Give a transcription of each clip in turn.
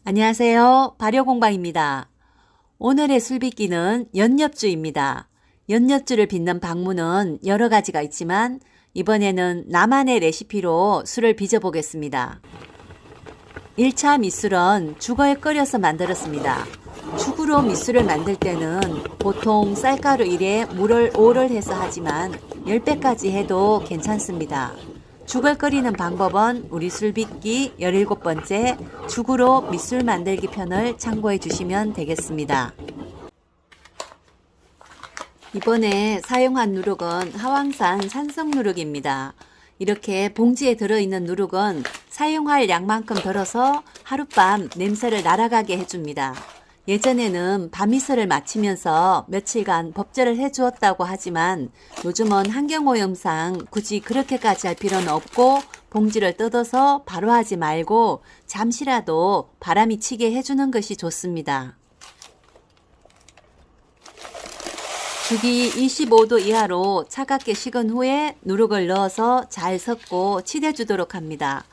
안녕하세요. 발효공방입니다. 오늘의 술 빚기는 연엽주입니다. 연엽주를 빚는 방문은 여러 가지가 있지만 이번에는 나만의 레시피로 술을 빚어보겠습니다. 1차 밑술은 죽을 끓여서 만들었습니다. 죽으로 밑술을 만들 때는 보통 쌀가루 1에 물을 5를 해서 하지만 10배까지 해도 괜찮습니다. 죽을 끓이는 방법은 우리 술 빚기 17번째 죽으로 밑술 만들기 편을 참고해 주시면 되겠습니다. 이번에 사용한 누룩은 하왕산 산성 누룩입니다. 이렇게 봉지에 들어있는 누룩은 사용할 양만큼 덜어서 하룻밤 냄새를 날아가게 해줍니다. 예전에는 밤이슬을 마치면서 며칠간 법제를 해주었다고 하지만 요즘은 환경오염상 굳이 그렇게까지 할 필요는 없고 봉지를 뜯어서 바로 하지 말고 잠시라도 바람이 치게 해주는 것이 좋습니다. 죽이 25도 이하로 차갑게 식은 후에 누룩을 넣어서 잘 섞고 치대주도록 합니다.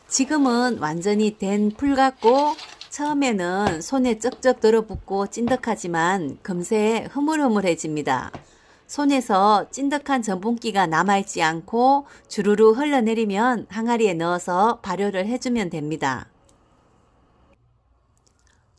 지금은 완전히 된 풀 같고 처음에는 손에 쩍쩍 들어붙고 찐득하지만 금세 흐물흐물해집니다. 손에서 찐득한 전분기가 남아있지 않고 주르르 흘러내리면 항아리에 넣어서 발효를 해주면 됩니다.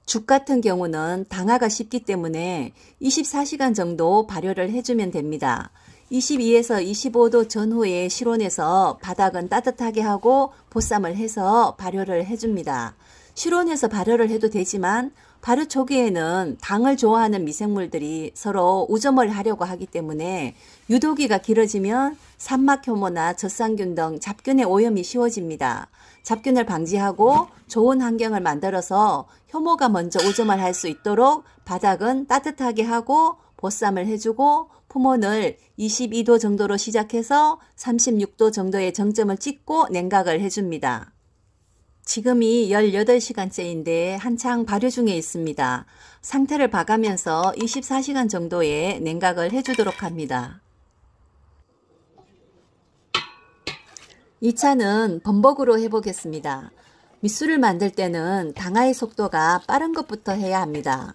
죽 같은 경우는 당화가 쉽기 때문에 24시간 정도 발효를 해주면 됩니다. 22에서 25도 전후에 실온에서 바닥은 따뜻하게 하고 보쌈을 해서 발효를 해줍니다. 실온에서 발효를 해도 되지만 발효 초기에는 당을 좋아하는 미생물들이 서로 우점을 하려고 하기 때문에 유도기가 길어지면 산막효모나 젖산균 등 잡균의 오염이 쉬워집니다. 잡균을 방지하고 좋은 환경을 만들어서 효모가 먼저 우점을 할 수 있도록 바닥은 따뜻하게 하고 보쌈을 해주고 품온을 22도 정도로 시작해서 36도 정도의 정점을 찍고 냉각을 해줍니다. 지금이 18시간째인데 한창 발효 중에 있습니다. 상태를 봐가면서 24시간 정도의 냉각을 해주도록 합니다. 2차는 범벅으로 해보겠습니다. 밑술을 만들 때는 당화의 속도가 빠른 것부터 해야 합니다.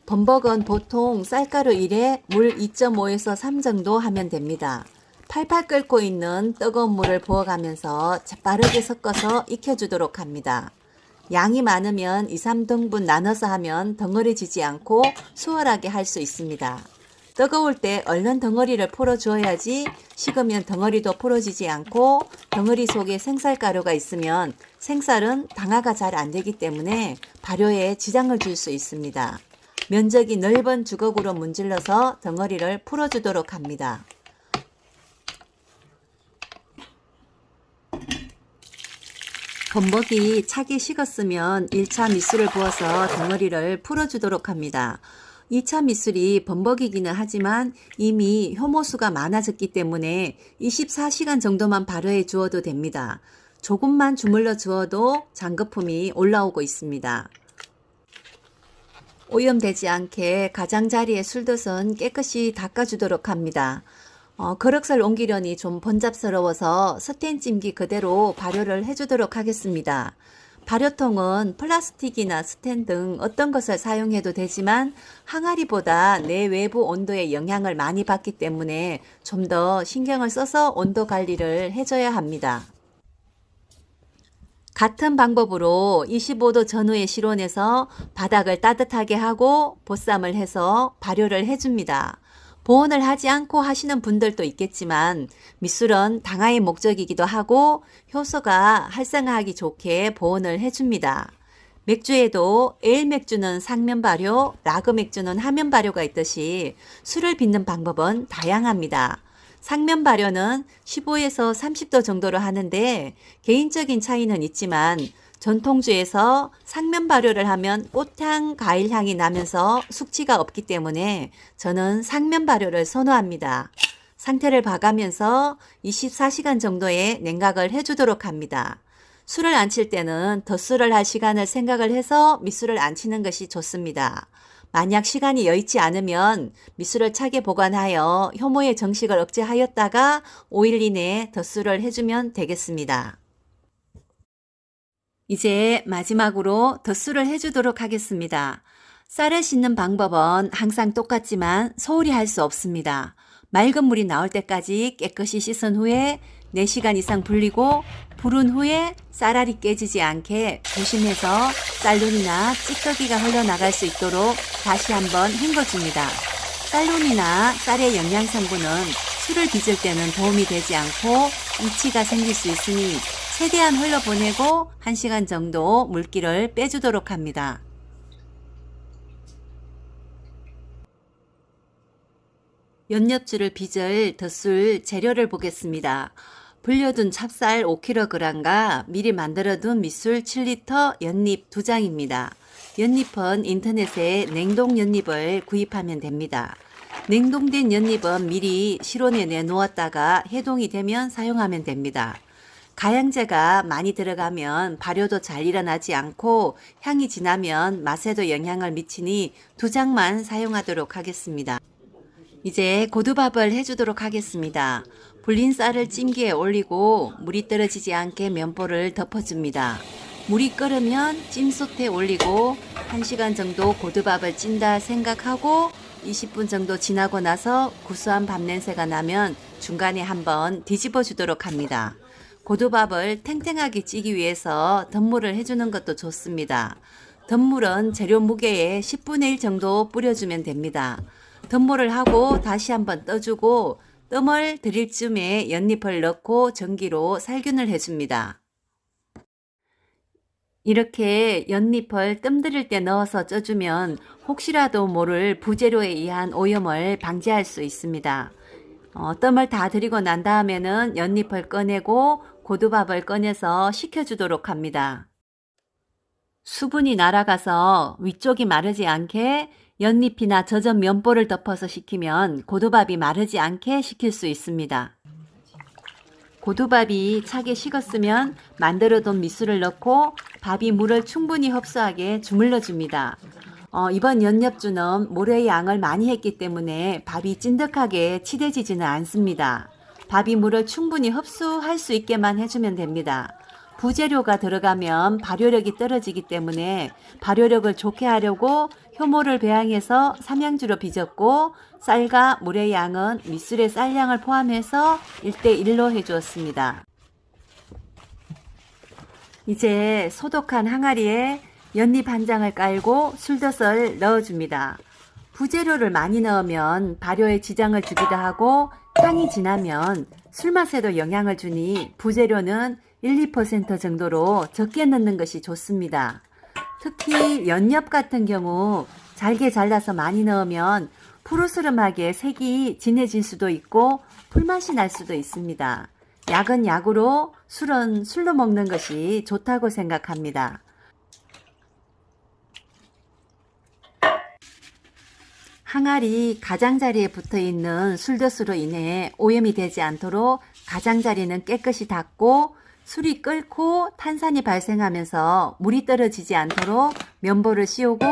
범벅은 보통 쌀가루 1에 물 2.5에서 3 정도 하면 됩니다. 팔팔 끓고 있는 뜨거운 물을 부어가면서 빠르게 섞어서 익혀주도록 합니다. 양이 많으면 2, 3등분 나눠서 하면 덩어리지지 않고 수월하게 할 수 있습니다. 뜨거울 때 얼른 덩어리를 풀어주어야지 식으면 덩어리도 풀어지지 않고 덩어리 속에 생쌀가루가 있으면 생쌀은 당화가 잘 안되기 때문에 발효에 지장을 줄 수 있습니다. 면적이 넓은 주걱으로 문질러서 덩어리를 풀어주도록 합니다. 범벅이 차게 식었으면 1차 밑술을 부어서 덩어리를 풀어주도록 합니다. 2차 밑술이 범벅이기는 하지만 이미 효모수가 많아졌기 때문에 24시간 정도만 발효해 주어도 됩니다. 조금만 주물러 주어도 장거품이 올라오고 있습니다. 오염되지 않게 가장자리에 술돛은 깨끗이 닦아주도록 합니다. 그릇을 옮기려니 좀 번잡스러워서 스텐찜기 그대로 발효를 해주도록 하겠습니다. 발효통은 플라스틱이나 스텐 등 어떤 것을 사용해도 되지만 항아리보다 내 외부 온도에 영향을 많이 받기 때문에 좀 더 신경을 써서 온도 관리를 해줘야 합니다. 같은 방법으로 25도 전후의 실온에서 바닥을 따뜻하게 하고 보쌈을 해서 발효를 해줍니다. 보온을 하지 않고 하시는 분들도 있겠지만 밑술은 당화의 목적이기도 하고 효소가 활성화하기 좋게 보온을 해줍니다. 맥주에도 에일 맥주는 상면 발효, 라거 맥주는 하면 발효가 있듯이 술을 빚는 방법은 다양합니다. 상면 발효는 15에서 30도 정도로 하는데 개인적인 차이는 있지만 전통주에서 상면 발효를 하면 꽃향, 과일향이 나면서 숙취가 없기 때문에 저는 상면 발효를 선호합니다. 상태를 봐가면서 24시간 정도의 냉각을 해주도록 합니다. 술을 안 칠 때는 덧술을 할 시간을 생각을 해서 밑술을 안 치는 것이 좋습니다. 만약 시간이 여의치 않으면 밑술을 차게 보관하여 효모의 정식을 억제하였다가 5일 이내에 덧술을 해주면 되겠습니다. 이제 마지막으로 덧술을 해주도록 하겠습니다. 쌀을 씻는 방법은 항상 똑같지만 소홀히 할 수 없습니다. 맑은 물이 나올 때까지 깨끗이 씻은 후에 4시간 이상 불리고 부른 후에 쌀알이 깨지지 않게 조심해서 쌀눈이나 찌꺼기가 흘러나갈 수 있도록 다시 한번 헹궈줍니다. 쌀눈이나 쌀의 영양 성분은 술을 빚을 때는 도움이 되지 않고 이치가 생길 수 있으니 최대한 흘려보내고 1시간 정도 물기를 빼주도록 합니다. 연잎주를 빚을 덧술 재료를 보겠습니다. 불려둔 찹쌀 5kg과 미리 만들어둔 밑술 7L 연잎 2장입니다. 연잎은 인터넷에 냉동 연잎을 구입하면 됩니다. 냉동된 연잎은 미리 실온에 내놓았다가 해동이 되면 사용하면 됩니다. 가양제가 많이 들어가면 발효도 잘 일어나지 않고 향이 진하면 맛에도 영향을 미치니 2장만 사용하도록 하겠습니다. 이제 고두밥을 해주도록 하겠습니다. 불린 쌀을 찜기에 올리고 물이 떨어지지 않게 면보를 덮어줍니다. 물이 끓으면 찜솥에 올리고 1시간 정도 고두밥을 찐다 생각하고 20분 정도 지나고 나서 구수한 밥 냄새가 나면 중간에 한번 뒤집어 주도록 합니다. 고두밥을 탱탱하게 찌기 위해서 덧물을 해주는 것도 좋습니다. 덧물은 재료 무게의 10분의 1 정도 뿌려주면 됩니다. 덧물을 하고 다시 한번 떠주고 뜸을 들일 쯤에 연잎을 넣고 전기로 살균을 해줍니다. 이렇게 연잎을 뜸 들일 때 넣어서 쪄주면 혹시라도 모를 부재료에 의한 오염을 방지할 수 있습니다. 뜸을 다 들이고 난 다음에는 연잎을 꺼내고 고두밥을 꺼내서 식혀주도록 합니다. 수분이 날아가서 위쪽이 마르지 않게 연잎이나 젖은 면보를 덮어서 식히면 고두밥이 마르지 않게 식힐 수 있습니다. 고두밥이 차게 식었으면 만들어둔 밑술을 넣고 밥이 물을 충분히 흡수하게 주물러 줍니다. 이번 연잎주는 모래의 양을 많이 했기 때문에 밥이 찐득하게 치대지지는 않습니다. 밥이 물을 충분히 흡수할 수 있게만 해주면 됩니다. 부재료가 들어가면 발효력이 떨어지기 때문에 발효력을 좋게 하려고 효모를 배양해서 삼양주로 빚었고 쌀과 물의 양은 밑술의 쌀량을 포함해서 1:1로 해주었습니다. 이제 소독한 항아리에 연잎 1장을 깔고 술덫을 넣어줍니다. 부재료를 많이 넣으면 발효에 지장을 주기도 하고 향이 진하면 술맛에도 영향을 주니 부재료는 1~2% 정도로 적게 넣는 것이 좋습니다. 특히 연잎 같은 경우 잘게 잘라서 많이 넣으면 푸르스름하게 색이 진해질 수도 있고 풀맛이 날 수도 있습니다. 약은 약으로 술은 술로 먹는 것이 좋다고 생각합니다. 항아리 가장자리에 붙어있는 술덫으로 인해 오염이 되지 않도록 가장자리는 깨끗이 닫고 술이 끓고 탄산이 발생하면서 물이 떨어지지 않도록 면보를 씌우고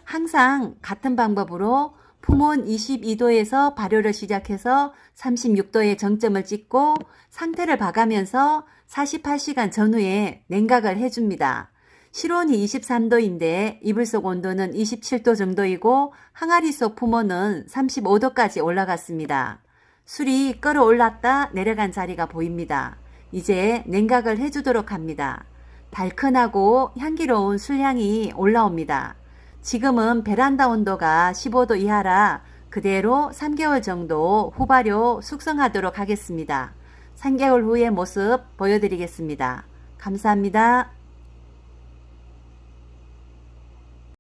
항상 같은 방법으로 풍온 22도에서 발효를 시작해서 36도의 정점을 찍고 상태를 봐가면서 48시간 전후에 냉각을 해줍니다. 실온이 23도인데 이불 속 온도는 27도 정도이고 항아리 속 풍온은 35도까지 올라갔습니다. 술이 끓어올랐다 내려간 자리가 보입니다. 이제 냉각을 해주도록 합니다. 달큰하고 향기로운 술향이 올라옵니다. 지금은 베란다 온도가 15도 이하라 그대로 3개월 정도 후발효 숙성하도록 하겠습니다. 3개월 후의 모습 보여드리겠습니다. 감사합니다.